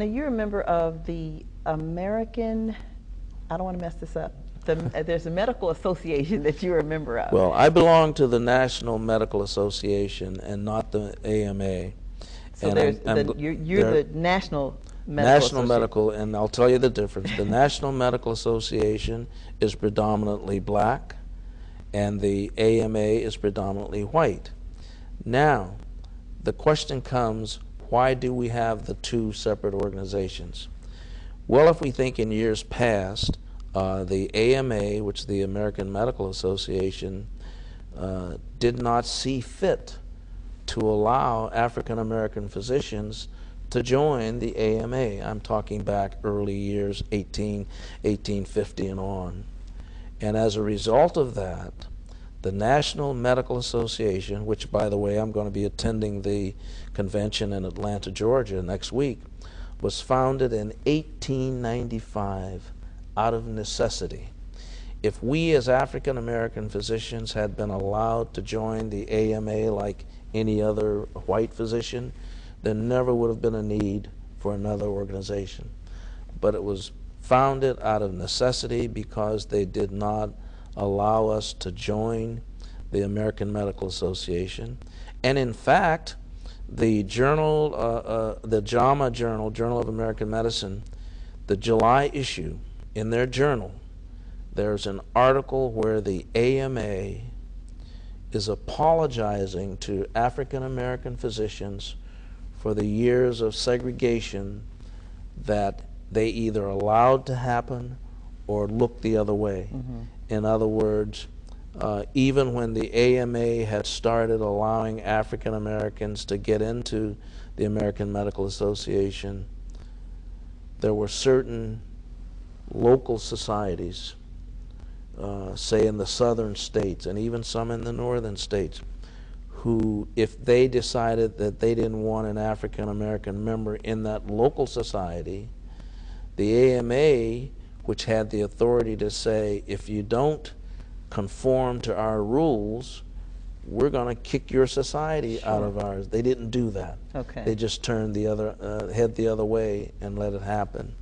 Now, you're a member of the American, I don't want to mess this up, there's a medical association that you're a member of. Well, I belong to the National Medical Association and not the AMA. So and you're the National Medical National Association. Medical, and I'll tell you the difference. The National Medical Association is predominantly black, and the AMA is predominantly white. Now, the question comes, why do we have the two separate organizations? Well, if we think in years past, the AMA, which is the American Medical Association, did not see fit to allow African American physicians to join the AMA. I'm talking back early years, 1850 and on. And as a result of that, the National Medical Association, which, by the way, I'm going to be attending the convention in Atlanta, Georgia next week, was founded in 1895 out of necessity. If we as African American physicians had been allowed to join the AMA like any other white physician, there never would have been a need for another organization. But it was founded out of necessity because they did not allow us to join the American Medical Association. And in fact, the journal, the JAMA Journal, Journal of American Medicine, the July issue, in their journal, there's an article where the AMA is apologizing to African American physicians for the years of segregation that they either allowed to happen or looked the other way. Mm-hmm. In other words, even when the AMA had started allowing African Americans to get into the American Medical Association, there were certain local societies, say in the southern states and even some in the northern states, who, if they decided that they didn't want an African American member in that local society, the AMA, which had the authority to say, if you don't conform to our rules, we're going to kick your society out of ours. They didn't do that. Okay. They just turned the other head the other way and let it happen.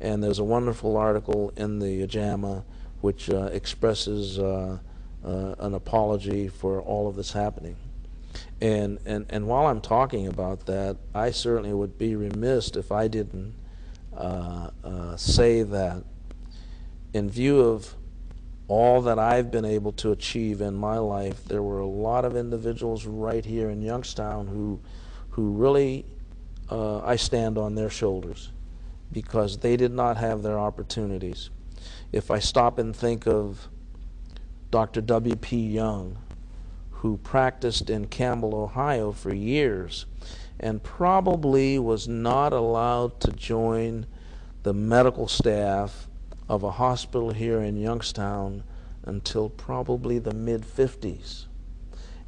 And there's a wonderful article in the JAMA which expresses an apology for all of this happening. And while I'm talking about that, I certainly would be remiss if I didn't say that in view of all that I've been able to achieve in my life, there were a lot of individuals right here in Youngstown who really, I stand on their shoulders because they did not have their opportunities. If I stop and think of Dr. W.P. Young, who practiced in Campbell, Ohio for years and probably was not allowed to join the medical staff of a hospital here in Youngstown until probably the mid-50s.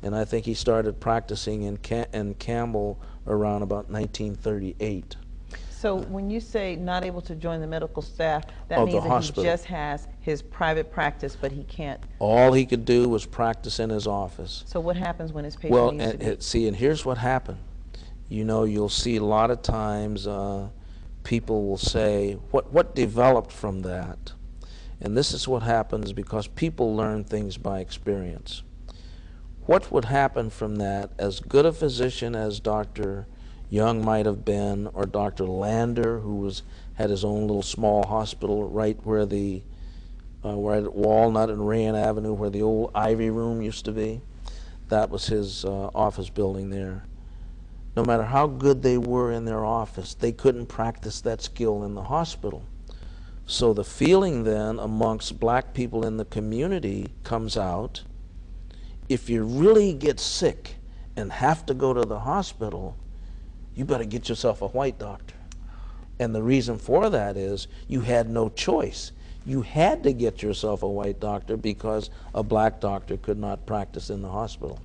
And I think he started practicing in Campbell around about 1938. So when you say not able to join the medical staff, that means that hospital. he just has his private practice, but he can't. All he could do was practice in his office. So what happens when his patient needs to be? See, and here's what happened. You know, you'll see a lot of times people will say, what developed from that? And this is what happens because people learn things by experience. What would happen from that, as good a physician as Dr. Young might have been, or Dr. Lander, who had his own little small hospital right where right at Walnut and Rayan Avenue, where the old Ivy Room used to be. That was his office building there. No matter how good they were in their office, they couldn't practice that skill in the hospital. So the feeling then amongst black people in the community comes out, if you really get sick and have to go to the hospital, you better get yourself a white doctor. And the reason for that is you had no choice. You had to get yourself a white doctor because a black doctor could not practice in the hospital.